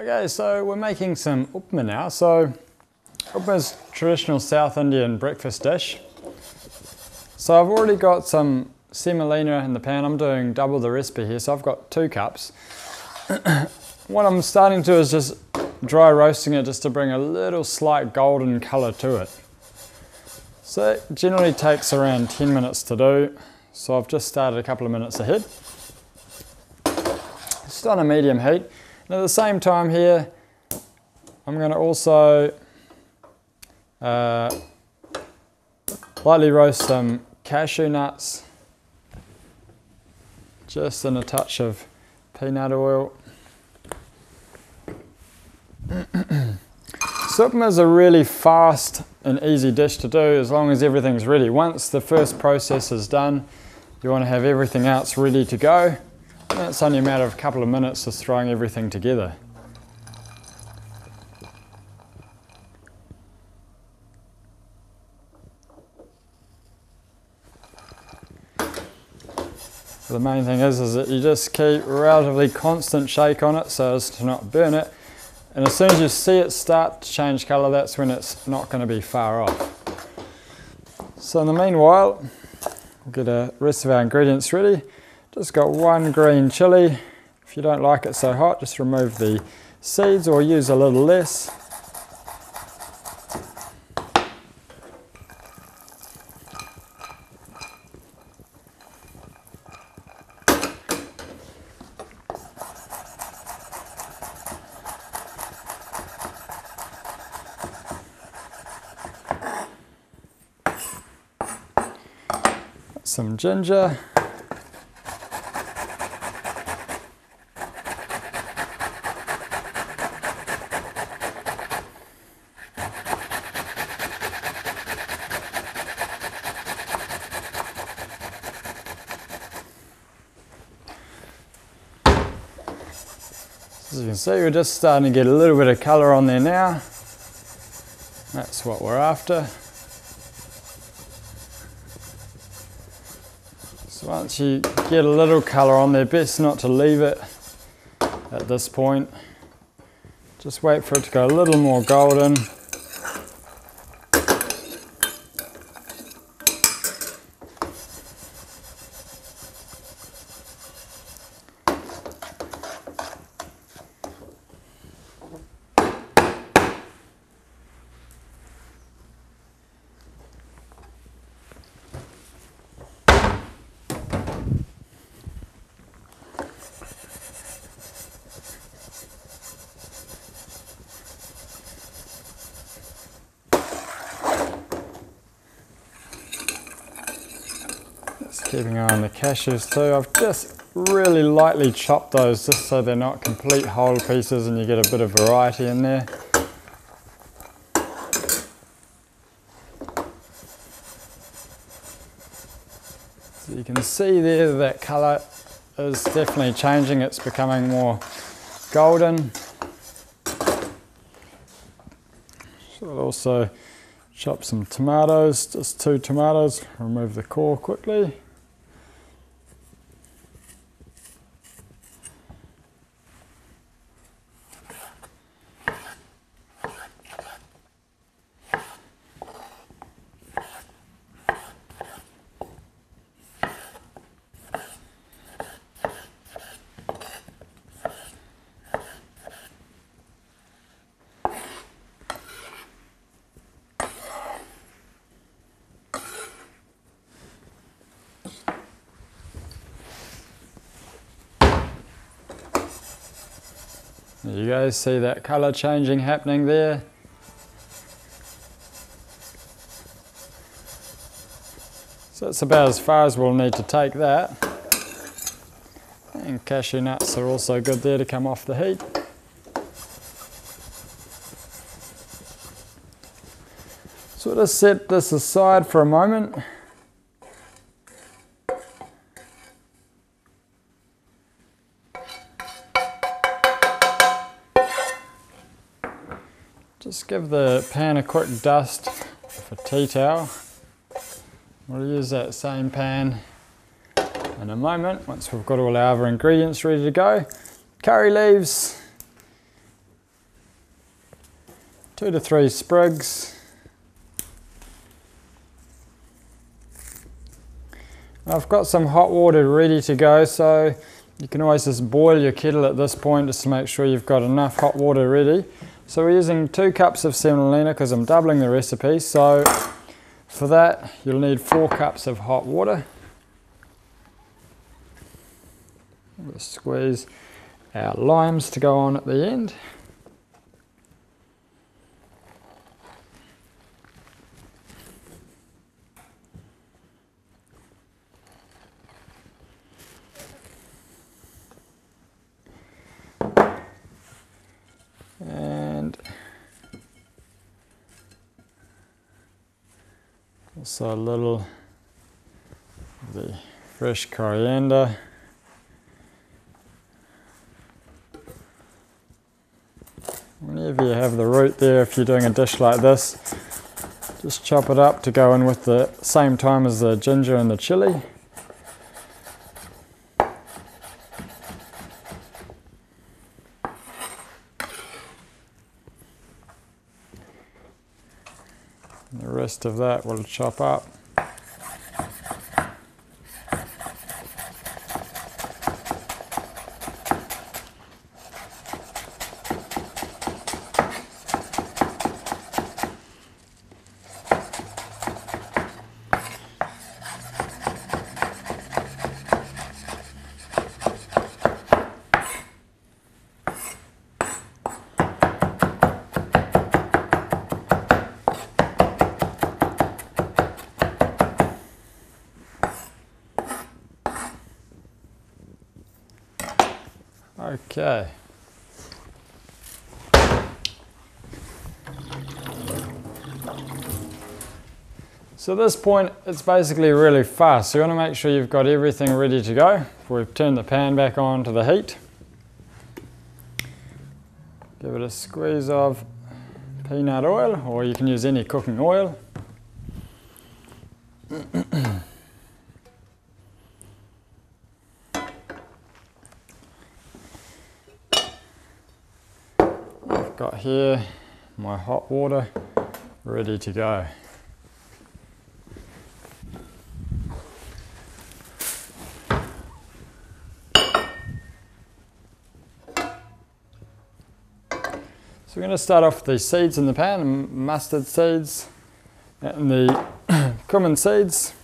Okay, so we're making some upma now. So upma is a traditional South Indian breakfast dish. So I've already got some semolina in the pan. I'm doing double the recipe here, so I've got 2 cups. What I'm starting to do is just dry roasting it just to bring a little slight golden colour to it. So it generally takes around 10 minutes to do. So I've just started a couple of minutes ahead. Just on a medium heat. And at the same time here, I'm going to also lightly roast some cashew nuts, just in a touch of peanut oil. Upma is a really fast and easy dish to do as long as everything's ready. Once the first process is done, you want to have everything else ready to go. And it's only a matter of a couple of minutes just throwing everything together. The main thing is that you just keep a relatively constant shake on it so as to not burn it. And as soon as you see it start to change colour, that's when it's not going to be far off. So in the meanwhile, we'll get the rest of our ingredients ready. Just got 1 green chilli. If you don't like it so hot, just remove the seeds or use a little less. Some ginger. As you can see, we're just starting to get a little bit of colour on there now. That's what we're after. So once you get a little colour on there, best not to leave it at this point. Just wait for it to go a little more golden. Keeping an eye on the cashews too. I've just really lightly chopped those just so they're not complete whole pieces and you get a bit of variety in there. So you can see there that colour is definitely changing. It's becoming more golden. So I'll also chop some tomatoes, just 2 tomatoes, remove the core quickly. You guys see that colour changing happening there? So that's about as far as we'll need to take that. And cashew nuts are also good there to come off the heat. So we'll just set this aside for a moment. Just give the pan a quick dust with a tea towel. We'll use that same pan in a moment once we've got all our other ingredients ready to go. Curry leaves, 2 to 3 sprigs. I've got some hot water ready to go, so you can always just boil your kettle at this point just to make sure you've got enough hot water ready. So we're using 2 cups of semolina because I'm doubling the recipe. So for that you'll need 4 cups of hot water. We'll squeeze our limes to go on at the end. And also a little of the fresh coriander. Whenever you have the root there, if you're doing a dish like this, just chop it up to go in with the same time as the ginger and the chili. And the rest of that we'll chop up. Okay. So at this point it's basically really fast, so you want to make sure you've got everything ready to go. We've turned the pan back on to the heat. Give it a squeeze of peanut oil, or you can use any cooking oil. I've got here my hot water ready to go. So we're going to start off with the seeds in the pan, mustard seeds and the cumin seeds.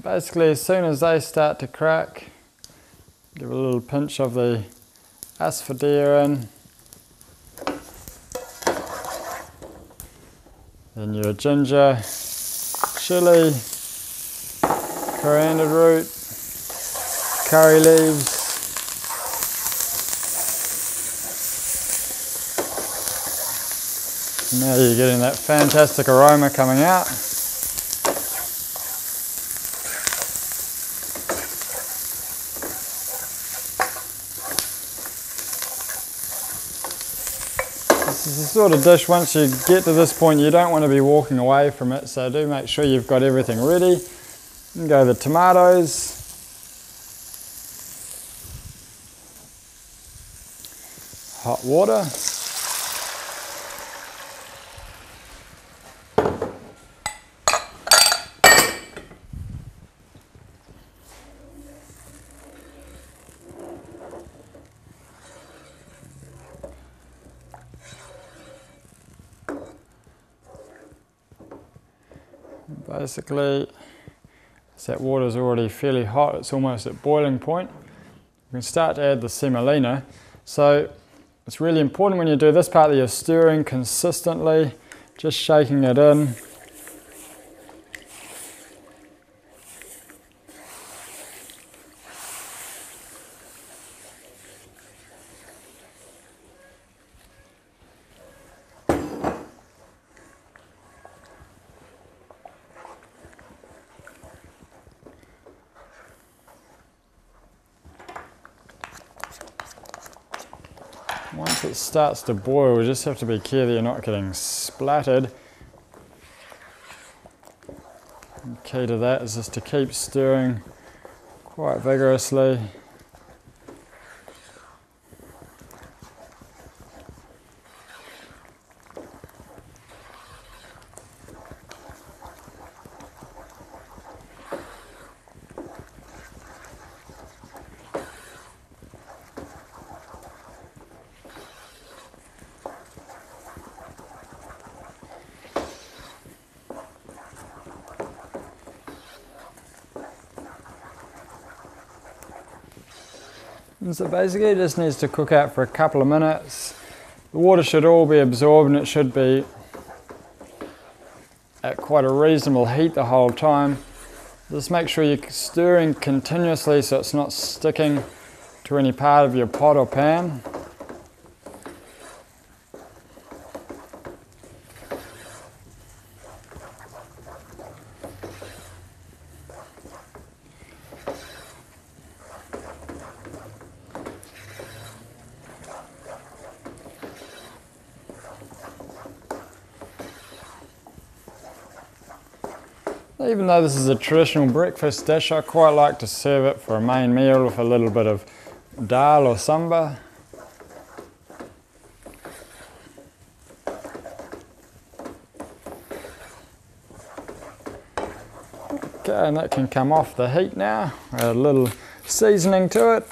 Basically, as soon as they start to crack, give a little pinch of the asphodel in, then your ginger, chili, coriander root, curry leaves, now you're getting that fantastic aroma coming out. This is the sort of dish, once you get to this point, you don't want to be walking away from it, so do make sure you've got everything ready. You can go the tomatoes, hot water, basically, as that water is already fairly hot, it's almost at boiling point, we can start to add the semolina. So it's really important when you do this part that you're stirring consistently, just shaking it in. it starts to boil, you just have to be careful you're not getting splattered. The key to that is just to keep stirring quite vigorously. And so basically it just needs to cook out for a couple of minutes. The water should all be absorbed and it should be at quite a reasonable heat the whole time. Just make sure you're stirring continuously so it's not sticking to any part of your pot or pan. Even though this is a traditional breakfast dish, I quite like to serve it for a main meal with a little bit of dal or samba. Okay, and that can come off the heat now. Add a little seasoning to it.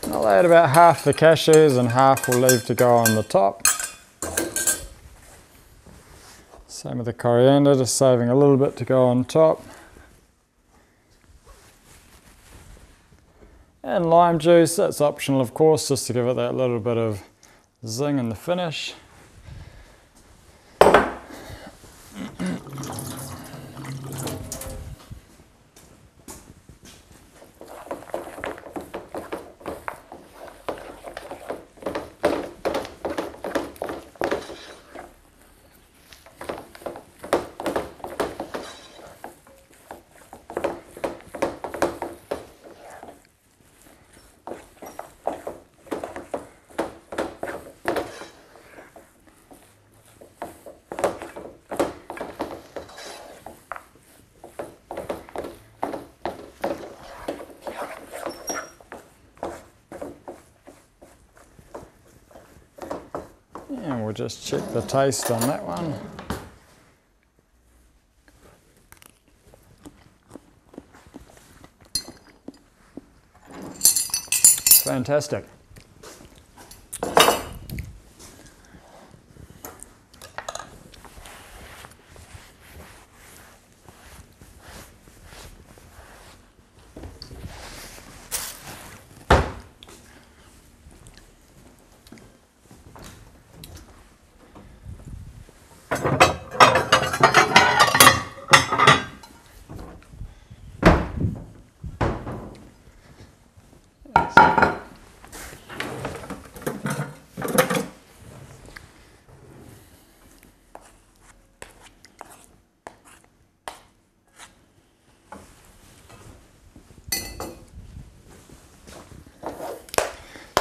I'll add about half the cashews and half we'll leave to go on the top. Same with the coriander, just saving a little bit to go on top. And lime juice, that's optional of course, just to give it that little bit of zing in the finish. And we'll just check the taste on that one. Fantastic.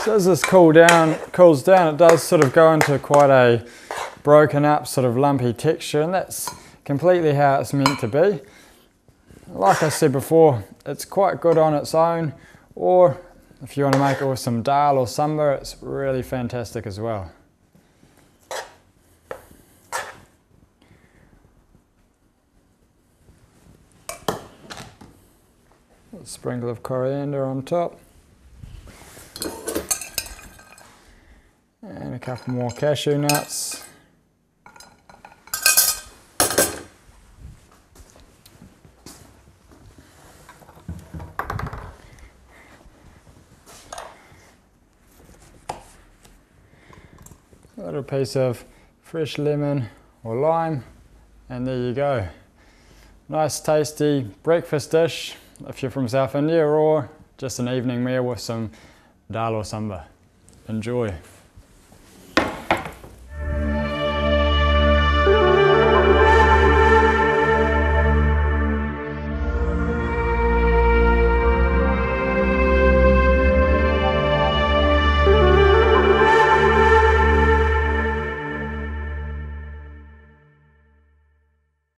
So as this cools down, it does sort of go into quite a broken up sort of lumpy texture, and that's completely how it's meant to be. Like I said before, it's quite good on its own, or if you want to make it with some dal or samba, it's really fantastic as well. A sprinkle of coriander on top. And a couple more cashew nuts. a little piece of fresh lemon or lime, and there you go. Nice tasty breakfast dish if you're from South India, or just an evening meal with some dal or samba. Enjoy.